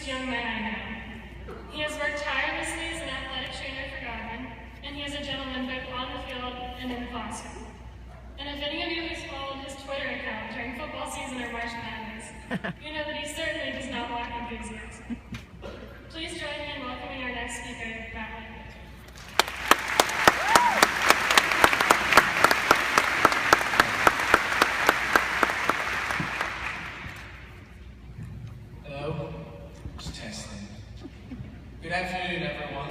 sweetest young man I know. He has worked tirelessly as an athletic trainer for Godwin, and he is a gentleman both on the field and in the classroom. And if any of you has followed his Twitter account during football season or March Madness, you know that he certainly does not lack enthusiasm. Please join me in welcoming our next speaker, Godwin. Hello, just testing. Good afternoon, everyone.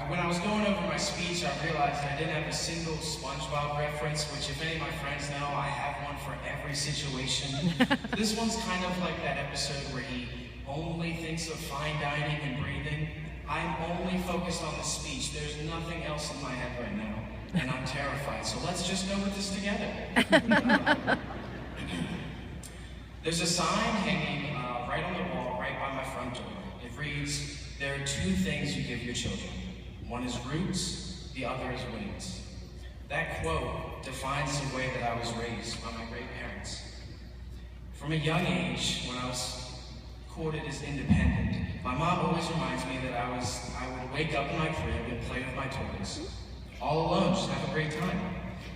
When I was going over my speech, I realized I didn't have a single SpongeBob reference, which if any of my friends know, I have one for every situation. This one's kind of like that episode where he only thinks of fine dining and breathing. I'm only focused on the speech. There's nothing else in my head right now, and I'm terrified. So let's just go with this together. There's a sign hanging right on the wall, right by my front door. It reads, "There are two things you give your children. One is roots, the other is wings." That quote defines the way that I was raised by my great parents. From a young age, when I was quoted as independent, my mom always reminds me that I would wake up in my crib and play with my toys, all alone, just have a great time.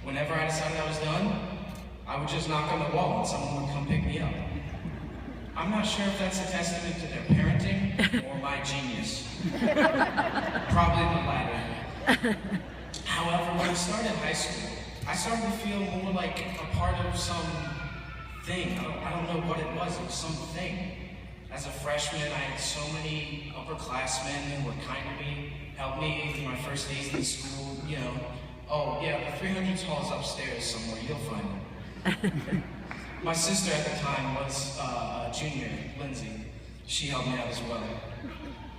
Whenever I decided I was done, I would just knock on the wall and someone would come pick me up. I'm not sure if that's a testament to their parenting or my genius. Probably the latter. However, when I started high school, I started to feel more like a part of some thing. I don't know what it was something. As a freshman, I had so many upperclassmen who were kind to me, helped me through my first days in school, you know. Oh yeah, the 300 hall is upstairs somewhere, you'll find it. My sister at the time was a junior, Lindsay. She helped me out as well.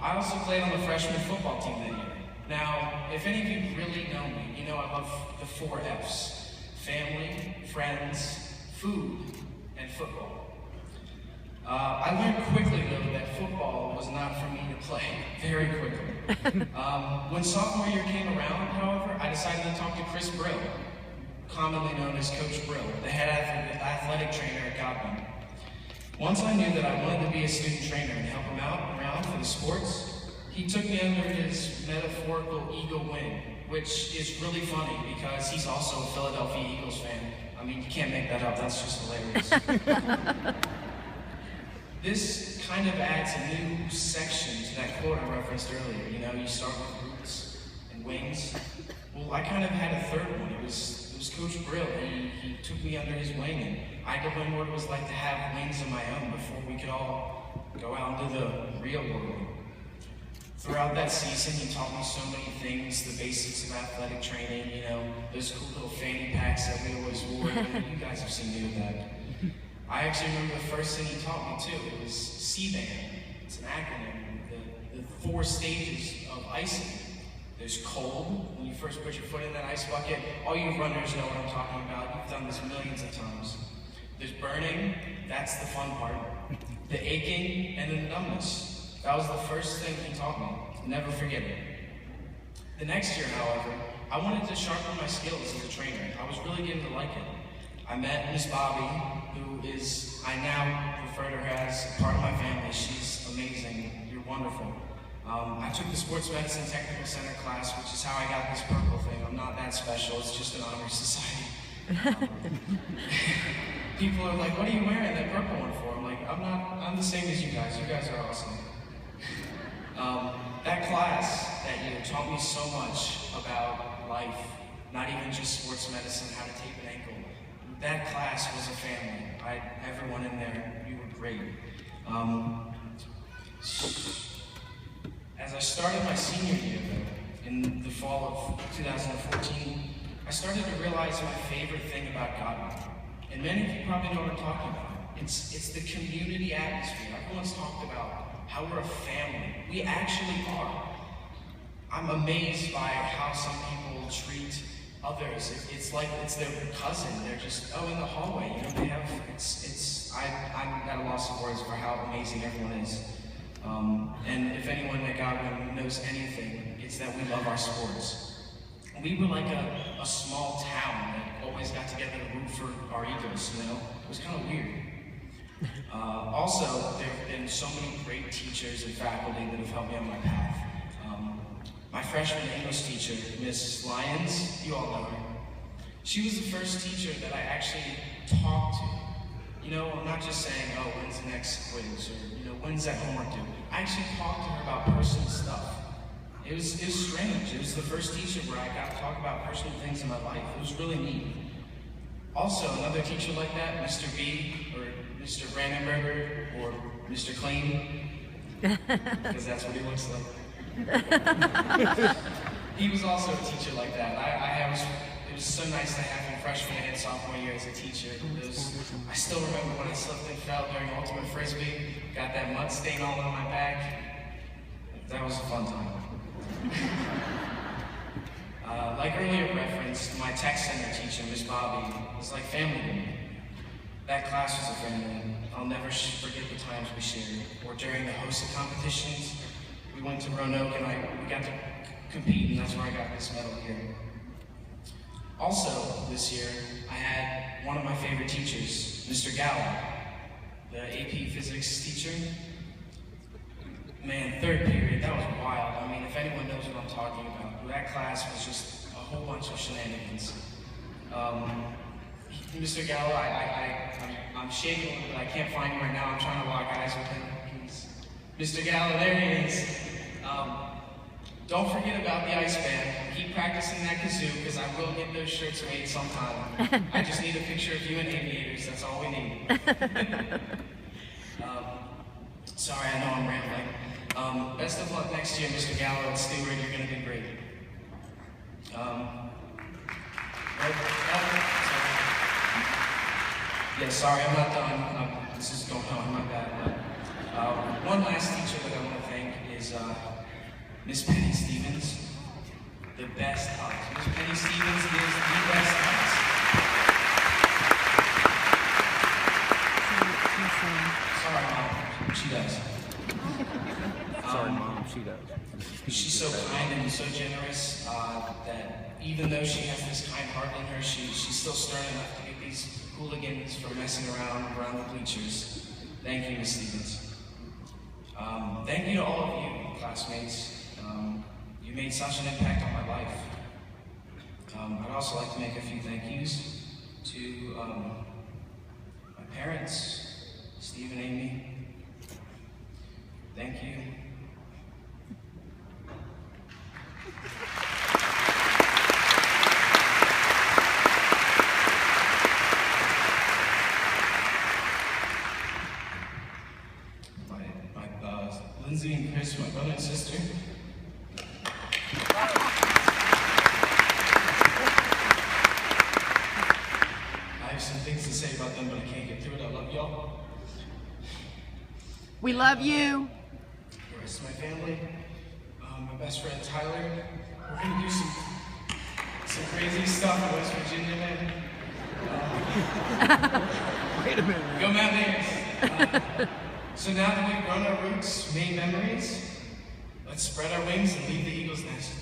I also played on the freshman football team that year. Now, if any of you really know me, you know I love the 4 F's. Family, friends, food, and football. I learned quickly, though, that football was not for me to play, very quickly. When sophomore year came around, however, I decided to talk to Chris Brill, commonly known as Coach Brill, the head athletic trainer at Godwin. Once I knew that I wanted to be a student trainer and help him out around for the sports, he took me under his metaphorical eagle wing, which is really funny because he's also a Philadelphia Eagles fan. I mean, you can't make that up, that's just hilarious. This kind of adds a new section to that quote I referenced earlier. You know, you start with roots and wings. Well, I kind of had a third one. It was Coach Brill. He took me under his wing, and I had to learn what it was like to have wings of my own before we could all go out into the real world. Throughout that season, he taught me so many things, the basics of athletic training, you know, those cool little fanny packs that we always wore. You guys have seen me with that. I actually remember the first thing he taught me too. It was CBAM. It's an acronym. The 4 stages of icing. There's cold, when you first put your foot in that ice bucket. All you runners know what I'm talking about. You've done this millions of times. There's burning, that's the fun part. The aching, and the numbness. That was the first thing he taught me. Never forget it. The next year, however, I wanted to sharpen my skills as a trainer. I was really getting to like it. I met Miss Bobby, who is, I now refer to her as part of my family. She's amazing. You're wonderful. I took the Sports Medicine Technical Center class, which is how I got this purple thing. I'm not that special, it's just an honor society. People are like, what are you wearing that purple one for? I'm like, I'm the same as you guys. You guys are awesome. That class that year taught me so much about life, not even just sports medicine, how to tape an ankle. That class was a family. Everyone in there, you were great. As I started my senior year, though, in the fall of 2014, I started to realize my favorite thing about Godwin. And many of you probably know what I'm talking about. It's the community atmosphere. Everyone's talked about how we're a family. We actually are. I'm amazed by how some people treat others. It's like it's their cousin. They're just, in the hallway, you know, they have, I'm at a loss of words for how amazing everyone is. And if anyone at Godwin knows anything, it's that we love our sports. We were like a small town that always got together to root for our Eagles, you know? It was kind of weird. Also, there have been so many great teachers and faculty that have helped me on my path. My freshman English teacher, Miss Lyons, you all know her. She was the first teacher that I actually talked to. You know, I'm not just saying, oh, when's the next quiz, or, you know, when's that homework due? I actually talked to her about personal stuff. It was strange. It was the first teacher where I got to talk about personal things in my life. It was really neat. Also, another teacher like that, Mr. B, or Mr. Brandenberger, or Mr. Clean, because that's what he looks like. He was also a teacher like that. It was so nice to have him freshman and sophomore year as a teacher. I still remember when I slipped and fell during Ultimate Frisbee, got that mud stain all on my back. That was a fun time. Like earlier referenced, my tech center teacher, Miss Bobby, was like family to me. That class was a family. I'll never forget the times we shared. Or during the hosted competitions, we went to Roanoke and we got to compete, and that's where I got this medal here. Also, this year, I had one of my favorite teachers, Mr. Godwin, the AP physics teacher. Man, third period, that was wild. I mean, if anyone knows what I'm talking about, that class was just a whole bunch of shenanigans. Mr. Gallo, I'm shaking a little bit. I can't find him right now. I'm trying to lock eyes with him. Mr. Gallo, there he is. Don't forget about the ice band. Keep practicing that kazoo, because I will get those shirts made sometime. I just need a picture of you and aviators. That's all we need. Sorry, I know I'm rambling. Best of luck next year, Mr. Gallo and Stewart. You're going to do great. Yeah, sorry, I'm not done. This is going on, my bad. One last teacher that I want to thank is Miss Penny Stevens. The best hugs. Miss Penny Stevens is the best hugs. Sorry, Mom. She does. Sorry, Mom. She does. She's so kind and so generous that even though she has this kind heart in her, she's still stern enough to get these hooligans from messing around the bleachers. Thank you, Miss Stevens. Thank you to all of you, classmates. You made such an impact on my life. I'd also like to make a few thank yous to my parents, Steve and Amy. Thank you. Lindsay and Chris, my brother and sister. I have some things to say about them, but I can't get through it. I love y'all. We love you. The rest of my family, my best friend Tyler. We're gonna do some crazy stuff in West Virginia, man. Wait a minute. Go Mountaineers. So now that we've grown our roots, made memories, let's spread our wings and leave the eagle's nest.